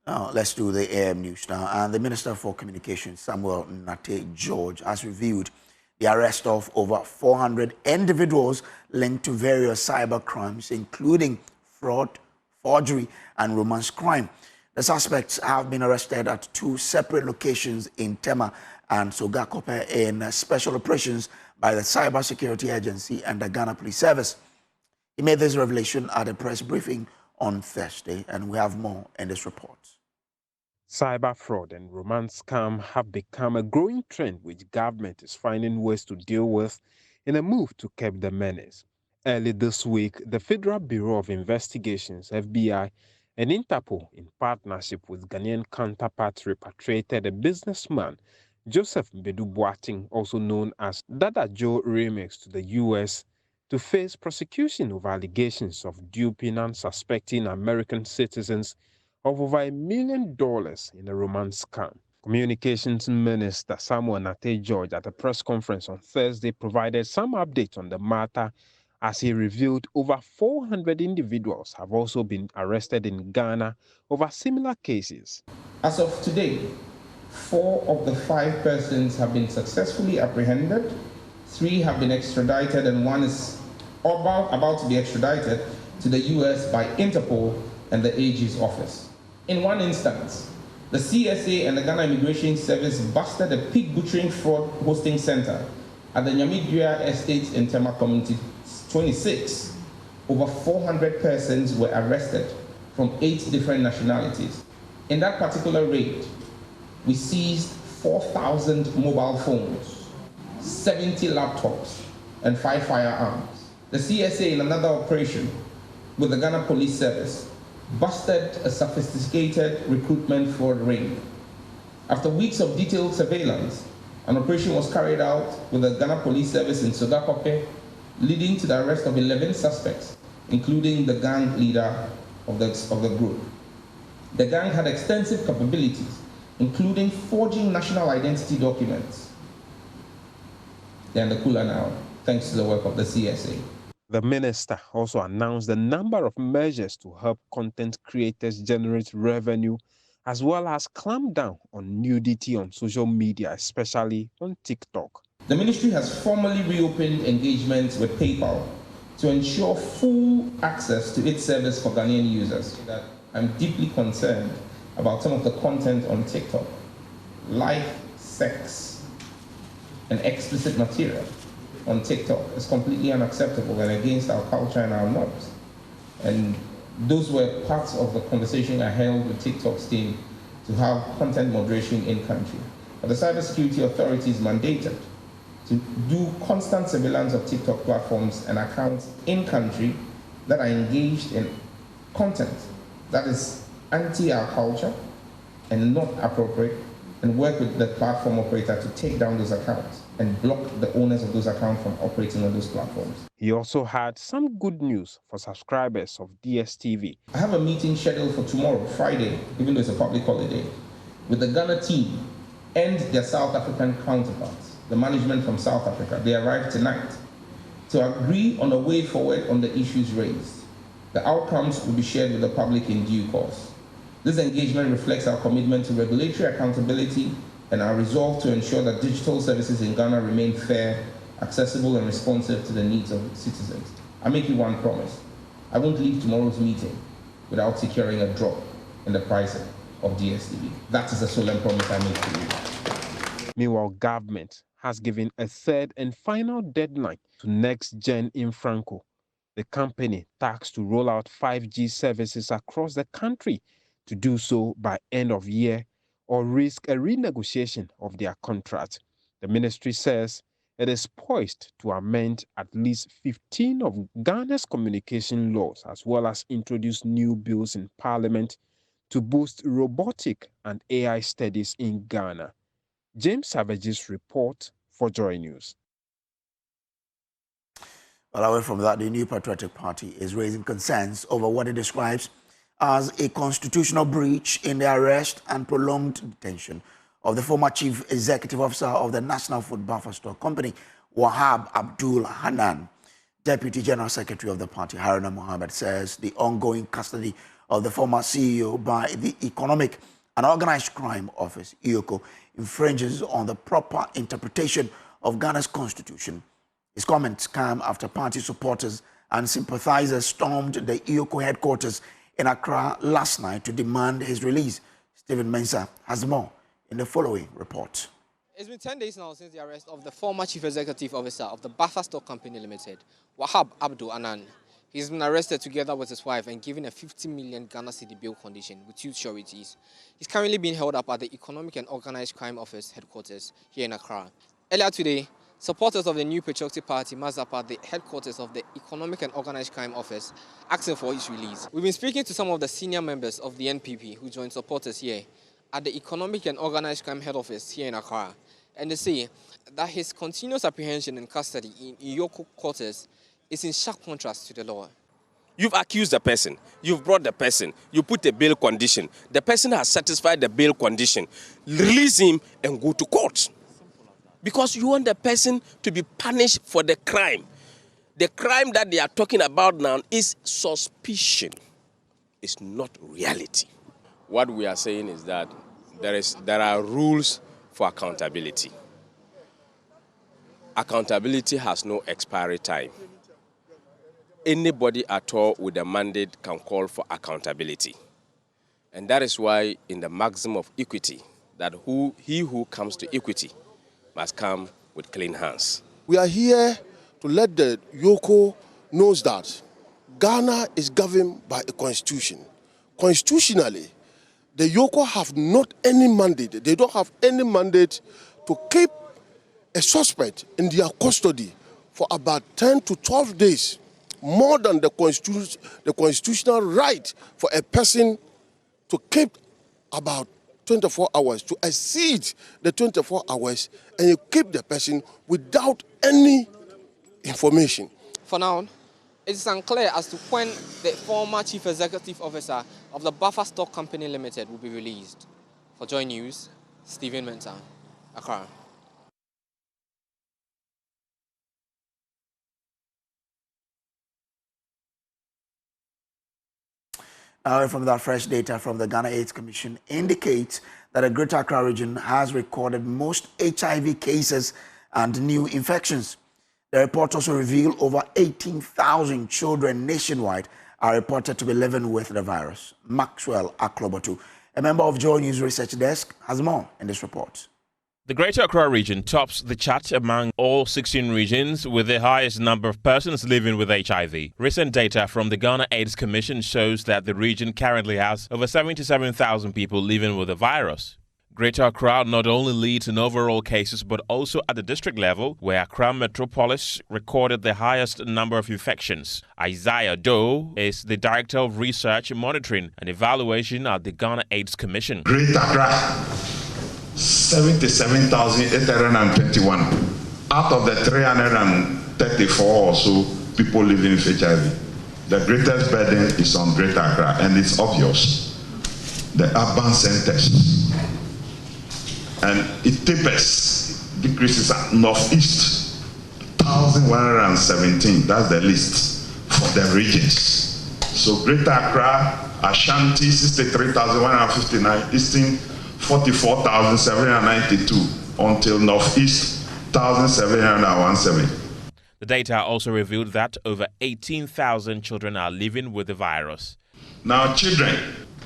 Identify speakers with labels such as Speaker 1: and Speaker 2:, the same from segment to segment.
Speaker 1: Now, let's do the AM news now. And the Minister for Communications, Samuel Nate George, has reviewed the arrest of over 400 individuals linked to various cyber crimes, including fraud, forgery, and romance crime. The suspects have been arrested at two separate locations in Tema and Sogakope in special operations by the Cyber Security Agency and the Ghana Police Service. He made this revelation at a press briefing on Thursday, and we have more in this report.
Speaker 2: Cyber fraud and romance scam have become a growing trend which government is finding ways to deal with in a move to curb the menace. Early this week, the Federal Bureau of Investigations, FBI, and Interpol, in partnership with Ghanaian counterparts, repatriated a businessman, Joseph Bedu-Boating, also known as Dada Joe Remix, to the U.S. to face prosecution over allegations of duping unsuspecting American citizens of over $1 million in a romance scam. Communications Minister Samuel Nate George at a press conference on Thursday provided some updates on the matter as he revealed over 400 individuals have also been arrested in Ghana over similar cases.
Speaker 3: As of today, 4 of the 5 persons have been successfully apprehended, 3 have been extradited, and 1 is about to be extradited to the US by Interpol and the AG's office. In one instance, the CSA and the Ghana Immigration Service busted a pig butchering fraud hosting center at the Nyamidria Estate in Tema Community 26. Over 400 persons were arrested from 8 different nationalities. In that particular raid, we seized 4,000 mobile phones, 70 laptops, and 5 firearms. The CSA, in another operation with the Ghana Police Service, busted a sophisticated recruitment fraud ring. After weeks of detailed surveillance, an operation was carried out with the Ghana Police Service in Sogakope, leading to the arrest of 11 suspects, including the gang leader of the group. The gang had extensive capabilities, including forging national identity documents. They're in the cooler now, thanks to the work of the CSA.
Speaker 2: The minister also announced a number of measures to help content creators generate revenue, as well as clamp down on nudity on social media, especially on TikTok.
Speaker 3: The ministry has formally reopened engagements with PayPal to ensure full access to its service for Ghanaian users. I'm deeply concerned about some of the content on TikTok. Life, sex, and explicit material on TikTok is completely unacceptable and against our culture and our norms. And those were parts of the conversation I held with TikTok's team to have content moderation in country. But the cybersecurity authorities mandated to do constant surveillance of TikTok platforms and accounts in country that are engaged in content that is anti our culture and not appropriate, and work with the platform operator to take down those accounts and block the owners of those accounts from operating on those platforms.
Speaker 2: He also had some good news for subscribers of DSTV.
Speaker 3: I have a meeting scheduled for tomorrow, Friday, even though it's a public holiday, with the Ghana team and their South African counterparts, the management from South Africa. They arrived tonight to agree on a way forward on the issues raised. The outcomes will be shared with the public in due course. This engagement reflects our commitment to regulatory accountability and our resolve to ensure that digital services in Ghana remain fair, accessible, and responsive to the needs of citizens. I make you one promise. I won't leave tomorrow's meeting without securing a drop in the price of DSTV. That is a solemn promise I make to you.
Speaker 2: Meanwhile, government has given a third and final deadline to Next Gen Infranco, the company tasked to roll out 5G services across the country, to do so by end of year or risk a renegotiation of their contract. The ministry says it is poised to amend at least 15 of Ghana's communication laws, as well as introduce new bills in Parliament to boost robotic and AI studies in Ghana. James Savage's report for Joy News.
Speaker 1: Well, away from that, the New Patriotic Party is raising concerns over what it describes as a constitutional breach in the arrest and prolonged detention of the former Chief Executive Officer of the National Food Buffer Stock Company, Wahab Abdul Hanan. Deputy General Secretary of the party, Haruna Mohammed, says the ongoing custody of the former CEO by the Economic and Organized Crime Office, EOCO, infringes on the proper interpretation of Ghana's constitution. His comments come after party supporters and sympathizers stormed the EOCO headquarters in Accra last night to demand his release. Stephen Mensah has more in the following report.
Speaker 4: It's been 10 days now since the arrest of the former Chief Executive Officer of the Buffer Stock Company Limited, Wahab Abdul Anan. He's been arrested together with his wife and given a 50 million Ghana cedi bail condition with 2 sureties. He's currently being held up at the Economic and Organized Crime Office headquarters here in Accra. Earlier today, supporters of the New Patriotic Party massed up at the headquarters of the Economic and Organized Crime Office, asking for his release. We've been speaking to some of the senior members of the NPP who joined supporters here at the Economic and Organized Crime Head Office here in Accra. And they say that his continuous apprehension and custody in EOCO quarters is in sharp contrast to the law.
Speaker 5: You've accused the person, you've brought the person, you put a bail condition. The person has satisfied the bail condition. Release him and go to court. Because you want the person to be punished for the crime. The crime that they are talking about now is suspicion. It's not reality. What we are saying is that there are rules for accountability. Accountability has no expiry time. Anybody at all with a mandate can call for accountability. And that is why in the maxim of equity, that he who comes to equity must come with clean hands.
Speaker 6: We are here to let the EOCO know that Ghana is governed by a constitution. Constitutionally, the EOCO have not any mandate. They don't have any mandate to keep a suspect in their custody for about 10 to 12 days, more than the constitutional right for a person to keep about 24 hours, to exceed the 24 hours, and you keep the person without any information.
Speaker 4: For now, it is unclear as to when the former Chief Executive Officer of the Buffer Stock Company Limited will be released. For Joy News, Stephen Mensah, Accra.
Speaker 1: From that, fresh data from the Ghana AIDS Commission indicates that the Greater Accra region has recorded most HIV cases and new infections. The report also revealed over 18,000 children nationwide are reported to be living with the virus. Maxwell Aklobotu, a member of Joy News Research Desk, has more in this report.
Speaker 7: The Greater Accra region tops the chart among all 16 regions with the highest number of persons living with HIV. Recent data from the Ghana AIDS Commission shows that the region currently has over 77,000 people living with the virus. Greater Accra not only leads in overall cases but also at the district level, where Accra Metropolis recorded the highest number of infections. Isaiah Doe is the Director of Research, Monitoring and Evaluation at the Ghana AIDS Commission.
Speaker 8: Greater Accra, 77,821 out of the 334 or so people living with HIV. The greatest burden is on Greater Accra, and it's obvious. The urban centers. And it tapers, decreases at Northeast, 1,117. That's the list for the regions. So Greater Accra, Ashanti, 63,159, Eastern, 44,792, until Northeast, 1,717.
Speaker 7: The data also revealed that over 18,000 children are living with the virus.
Speaker 8: Now, children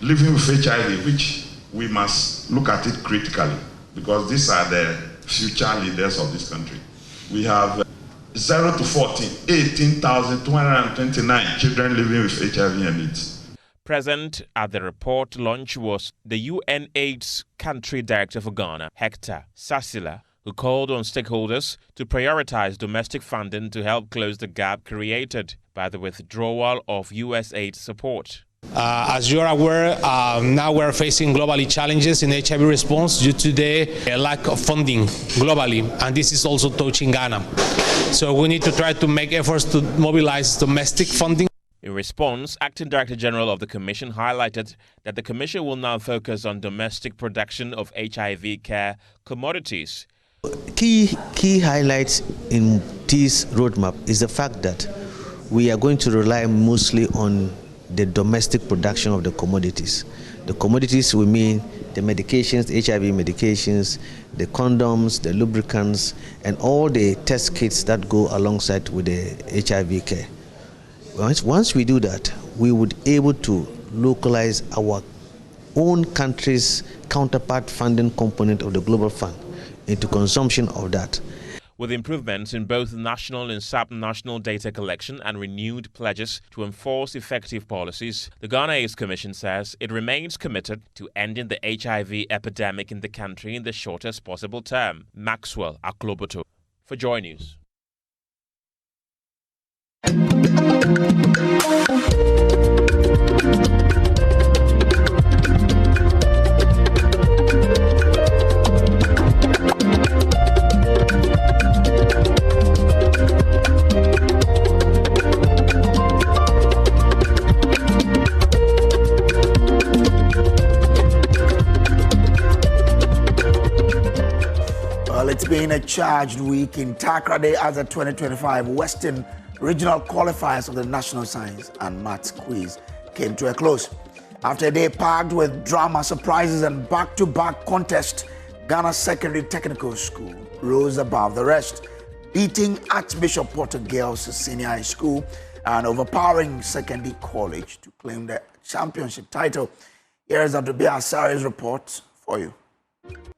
Speaker 8: living with HIV, which we must look at it critically, because these are the future leaders of this country. We have 0 to 14, 18,229 children living with HIV and AIDS.
Speaker 7: Present at the report launch was the UN AIDS Country Director for Ghana, Hector Sasila, who called on stakeholders to prioritize domestic funding to help close the gap created by the withdrawal of US aid support.
Speaker 9: As you're aware, now we're facing globally challenges in HIV response due to the lack of funding globally, and this is also touching Ghana. So we need to try to make efforts to mobilize domestic funding.
Speaker 7: In response, Acting Director General of the Commission highlighted that the Commission will now focus on domestic production of HIV care commodities.
Speaker 10: Key highlights in this roadmap is the fact that we are going to rely mostly on the domestic production of the commodities. The commodities we mean the medications, the HIV medications, the condoms, the lubricants, and all the test kits that go alongside with the HIV care. Once we do that, we would be able to localize our own country's counterpart funding component of the Global Fund into consumption of that.
Speaker 7: With improvements in both national and sub-national data collection and renewed pledges to enforce effective policies, the Ghana AIDS Commission says it remains committed to ending the HIV epidemic in the country in the shortest possible term. Maxwell Akloboto for Joy News.
Speaker 1: Well, it's been a charged week in Takra Day as the 2025 Western Regional Qualifiers of the National Science and Maths Quiz came to a close. After a day packed with drama, surprises, and back-to-back contests, Ghana Secondary Technical School rose above the rest, beating Archbishop Porter Girls Senior High School and overpowering Secondary College to claim the championship title. Here is Adobe Asari's report for you.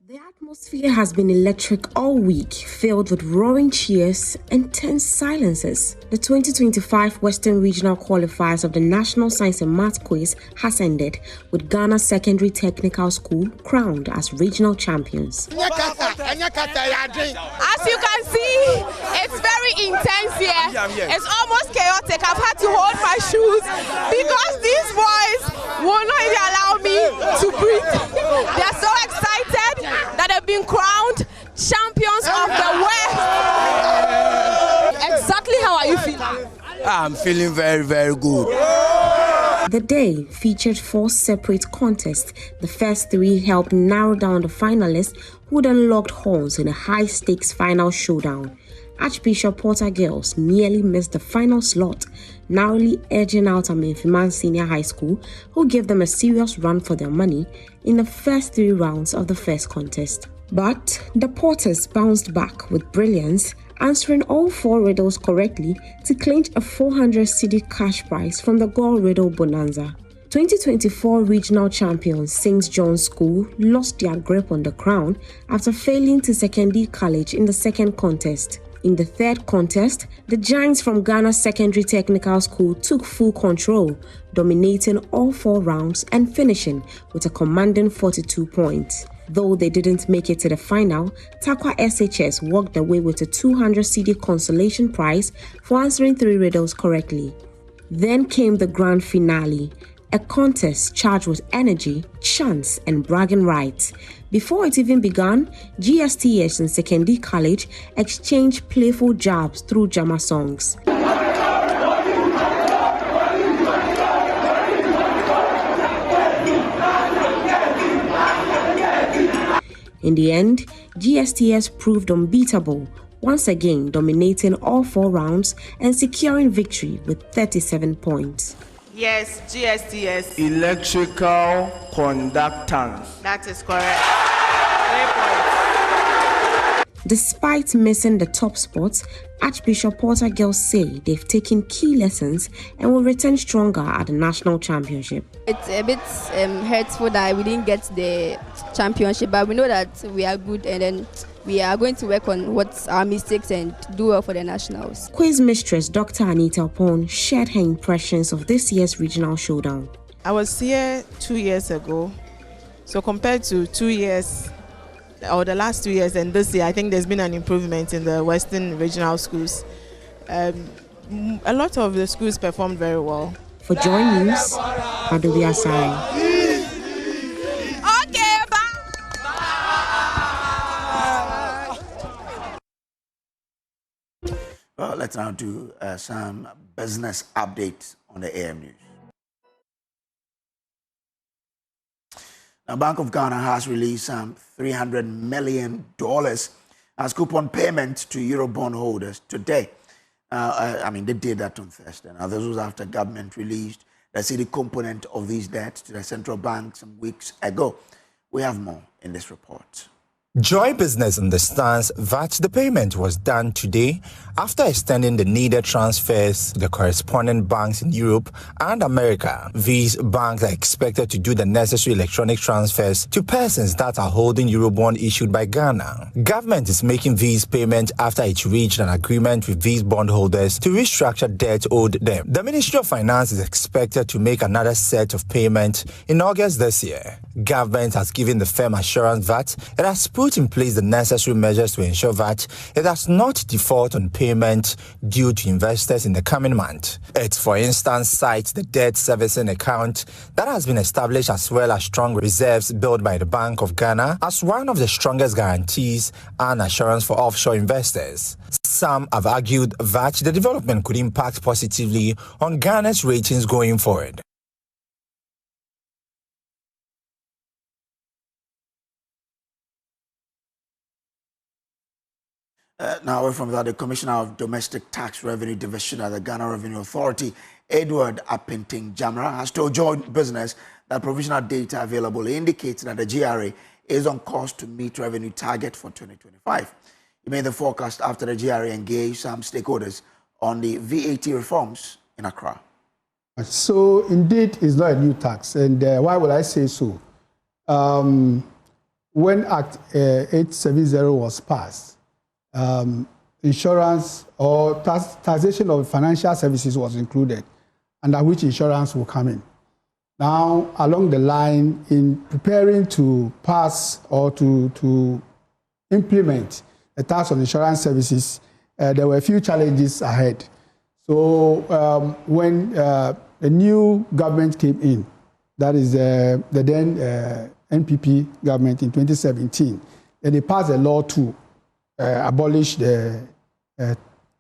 Speaker 11: The atmosphere has been electric all week, filled with roaring cheers and tense silences. The 2025 Western Regional Qualifiers of the National Science and Maths Quiz has ended, with Ghana Secondary Technical School crowned as regional champions.
Speaker 12: As you can see, it's very intense here. It's almost chaotic. I've had to hold my shoes because these boys will not even allow me to breathe. They are so excited that they've been crowned champions of the West. Exactly how are you feeling?
Speaker 13: I'm feeling very, very good.
Speaker 11: The day featured 4 separate contests. The first 3 helped narrow down the finalists, who then locked horns in a high-stakes final showdown. Archbishop Porter Girls nearly missed the final slot, narrowly edging out Afenyo-Markin Senior High School, who gave them a serious run for their money in the first 3 rounds of the first contest. But the Porters bounced back with brilliance, answering all 4 riddles correctly to clinch a 400 cedi cash prize from the Gore Riddle Bonanza. 2024 regional champions St. John's School lost their grip on the crown after failing to Secondary College in the second contest. In the third contest, the Giants from Ghana Secondary Technical School took full control, dominating all 4 rounds and finishing with a commanding 42 points. Though they didn't make it to the final, Takwa SHS walked away with a 200 cedi consolation prize for answering 3 riddles correctly. Then came the grand finale, a contest charged with energy, chance, and bragging rights. Before it even began, GSTS and Secondary College exchanged playful jabs through Jama songs. In the end, GSTS proved unbeatable, once again dominating all 4 rounds and securing victory with 37 points.
Speaker 14: Yes, GSTS.
Speaker 13: Electrical conductance.
Speaker 14: That is correct. 3 points.
Speaker 11: Despite missing the top spots, Archbishop Porter Girls say they've taken key lessons and will return stronger at the national championship.
Speaker 15: It's a bit hurtful that we didn't get the championship, but we know that we are good, and then we are going to work on what's our mistakes and do well for the nationals.
Speaker 11: Quiz mistress Dr. Anita Opon shared her impressions of this year's regional showdown.
Speaker 14: I was here 2 years ago, so compared to 2 years, or the last 2 years and this year, I think there's been an improvement in the Western regional schools. A lot of the schools performed very well.
Speaker 11: For Joy News, Adobe Asari.
Speaker 12: Okay, bye.
Speaker 1: Well, let's now do some business updates on the AM News. Now, Bank of Ghana has released some $300 million as coupon payment to Eurobond holders today. They did that on Thursday. Now, this was after government released the city component of these debts to the central bank some weeks ago. We have more in this report.
Speaker 16: Joy Business understands that the payment was done today after extending the needed transfers to the corresponding banks in Europe and America. These banks are expected to do the necessary electronic transfers to persons that are holding Eurobond issued by Ghana. Government is making these payments after it reached an agreement with these bondholders to restructure debt owed them. The Ministry of Finance is expected to make another set of payments in August this year. Government has given the firm assurance that it has put in place the necessary measures to ensure that it does not default on payment due to investors in the coming month. It, for instance, cites the debt servicing account that has been established as well as strong reserves built by the Bank of Ghana as one of the strongest guarantees and assurance for offshore investors. Some have argued that the development could impact positively on Ghana's ratings going forward.
Speaker 1: Now, away from that, the Commissioner of Domestic Tax Revenue Division at the Ghana Revenue Authority, Edward Apenteng-Jamra, has told Joy Business that provisional data available indicates that the GRA is on course to meet revenue target for 2025. He made the forecast after the GRA engaged some stakeholders on the VAT reforms in Accra.
Speaker 17: So, indeed, it's not a new tax. And why would I say so? When Act 870 was passed, insurance or taxation of financial services was included, under which insurance will come in. Now, along the line, in preparing to pass or to implement the tax on insurance services, there were a few challenges ahead. So when the new government came in, that is the then NPP government in 2017, then they passed a law to abolish the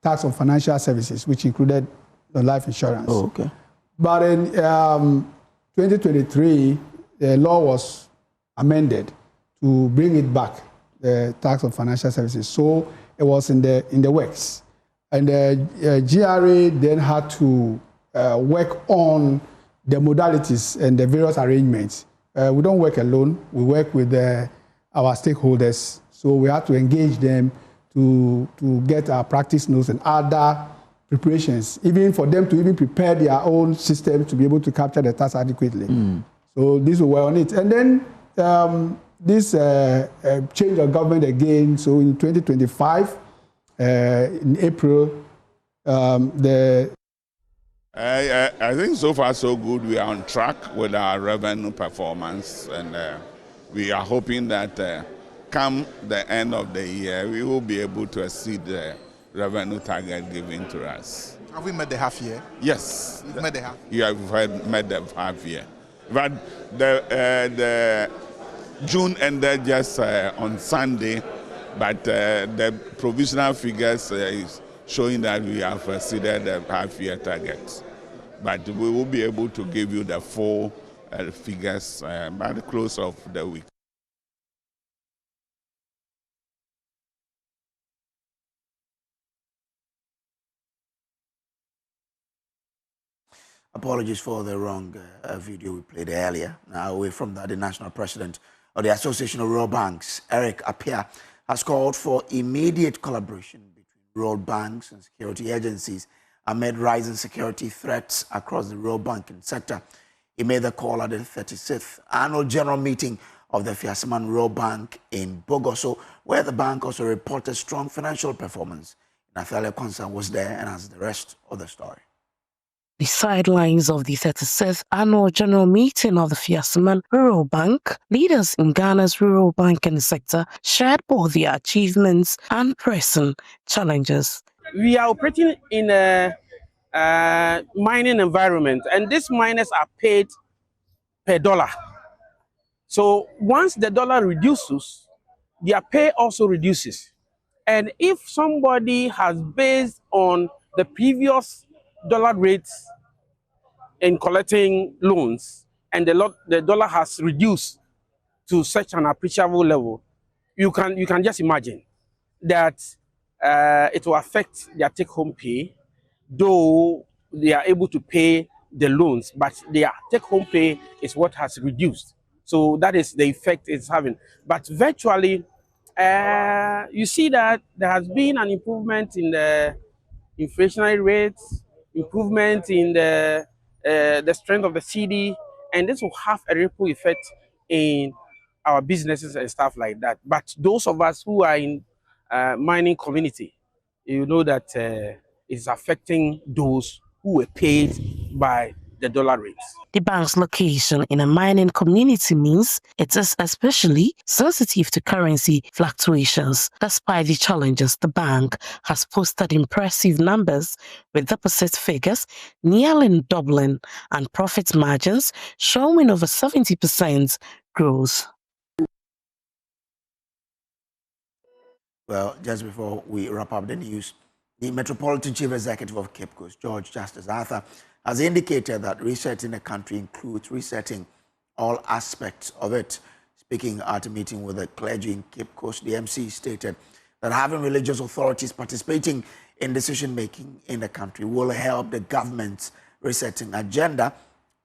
Speaker 17: tax on financial services, which included the life insurance.
Speaker 1: Oh, okay.
Speaker 17: But in 2023, the law was amended to bring it back, the tax on financial services. So it was in the works. And the GRA then had to work on the modalities and the various arrangements. We don't work alone. We work with our stakeholders. So we have to engage them to get our practice notes and other preparations, even for them to even prepare their own system to be able to capture the tax adequately. So this will work on it. And then this change of government again, so in 2025, in April,
Speaker 18: I think so far so good. We are on track with our revenue performance, and we are hoping that come the end of the year, we will be able to exceed the revenue target given to us.
Speaker 19: Have we met the half year?
Speaker 18: Yes.
Speaker 19: We've met the half?
Speaker 18: You have met the half year. But the June ended just on Sunday, but the provisional figures is showing that we have exceeded the half year target. But we will be able to give you the full figures by the close of the week.
Speaker 1: Apologies for the wrong video we played earlier. Now, away from that, the national president of the Association of Rural Banks, Eric Appiah, has called for immediate collaboration between rural banks and security agencies amid rising security threats across the rural banking sector. He made the call at the 36th annual general meeting of the Fiasman Rural Bank in Bogoso, where the bank also reported strong financial performance. Nathalia Konsa was there and has the rest of the story.
Speaker 20: The sidelines of the 36th annual general meeting of the Fiasman Rural Bank, leaders in Ghana's rural banking sector shared both their achievements and pressing challenges.
Speaker 21: We are operating in a mining environment, and these miners are paid per dollar. So once the dollar reduces, their pay also reduces. And if somebody has based on the previous dollar rates in collecting loans, and the dollar has reduced to such an appreciable level, you can just imagine that it will affect their take-home pay, though they are able to pay the loans, but their take-home pay is what has reduced. So that is the effect it's having. But virtually, you see that there has been an improvement in the inflationary rates, improvement in the strength of the CD, and this will have a ripple effect in our businesses and stuff like that. But those of us who are in mining community, you know that it's affecting those who were paid by the dollar rates.
Speaker 20: The bank's location in a mining community means it is especially sensitive to currency fluctuations. Despite the challenges, the bank has posted impressive numbers with deposit figures nearly doubling and profit margins showing over 70% growth.
Speaker 1: Well, just before we wrap up the news, the Metropolitan Chief Executive of Cape Coast, George Justice Arthur, has indicated that resetting the country includes resetting all aspects of it. Speaking at a meeting with the clergy in Cape Coast, the MC stated that having religious authorities participating in decision-making in the country will help the government's resetting agenda,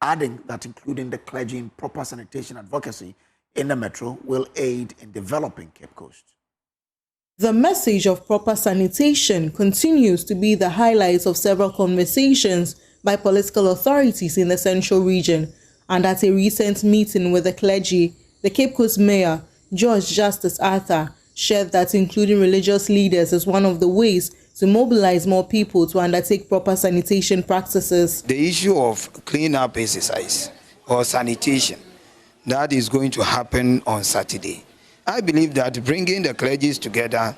Speaker 1: adding that including the clergy in proper sanitation advocacy in the metro will aid in developing Cape Coast.
Speaker 19: The message of proper sanitation continues to be the highlight of several conversations by political authorities in the central region, and at a recent meeting with the clergy, the Cape Coast Mayor, George Justice Arthur, shared that including religious leaders is one of the ways to mobilize more people to undertake proper sanitation practices.
Speaker 22: The issue of clean-up exercise or sanitation, that is going to happen on Saturday. I believe that bringing the clergies together,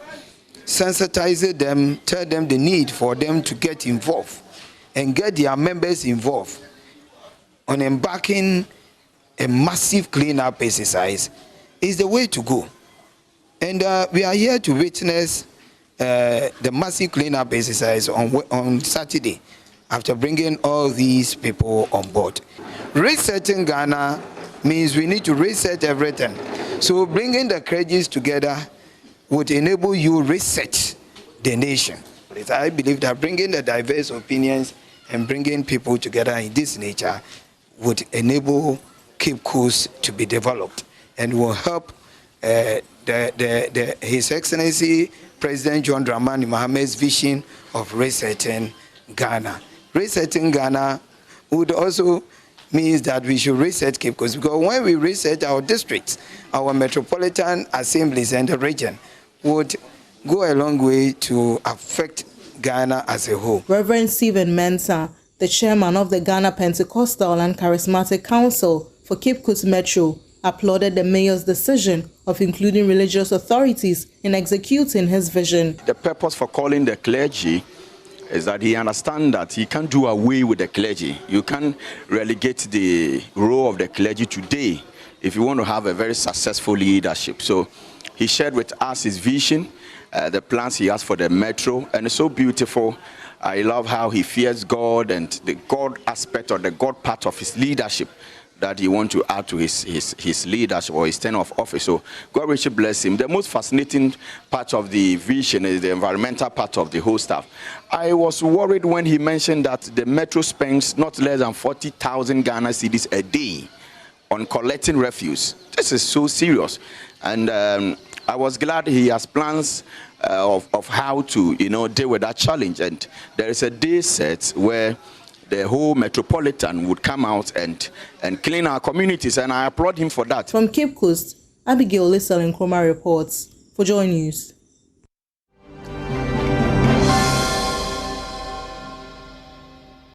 Speaker 22: sensitizing them, tell them the need for them to get involved and get their members involved on embarking a massive clean-up exercise is the way to go. And we are here to witness the massive clean-up exercise on Saturday after bringing all these people on board. Resetting Ghana means we need to reset everything. So bringing the clergies together would enable you to reset the nation. I believe that bringing the diverse opinions and bringing people together in this nature would enable Cape Coast to be developed and will help His Excellency President John Dramani Mohammed's vision of resetting Ghana. Resetting Ghana would also means that we should reset Cape Coast, because when we reset our districts, our metropolitan assemblies and the region would go a long way to affect Ghana as a whole.
Speaker 19: Reverend Stephen Mensah, the chairman of the Ghana Pentecostal and Charismatic Council for Cape Coast Metro, applauded the mayor's decision of including religious authorities in executing his vision.
Speaker 23: The purpose for calling the clergy is that he understands that he can't do away with the clergy. You can't relegate the role of the clergy today if you want to have a very successful leadership. So he shared with us his vision, the plans he has for the metro, and it's so beautiful. I love how he fears God and the God aspect or the God part of his leadership that he wants to add to his leadership or his tenure of office. So God richly bless him. The most fascinating part of the vision is the environmental part of the whole stuff. I was worried when he mentioned that the metro spends not less than 40,000 Ghana cedis a day on collecting refuse. This is so serious. And I was glad he has plans of how to, deal with that challenge. And there is a day set where the whole metropolitan would come out and clean our communities, and I applaud him for that.
Speaker 19: From Cape Coast, Abigail Lissel Nkrumah reports for Joy News.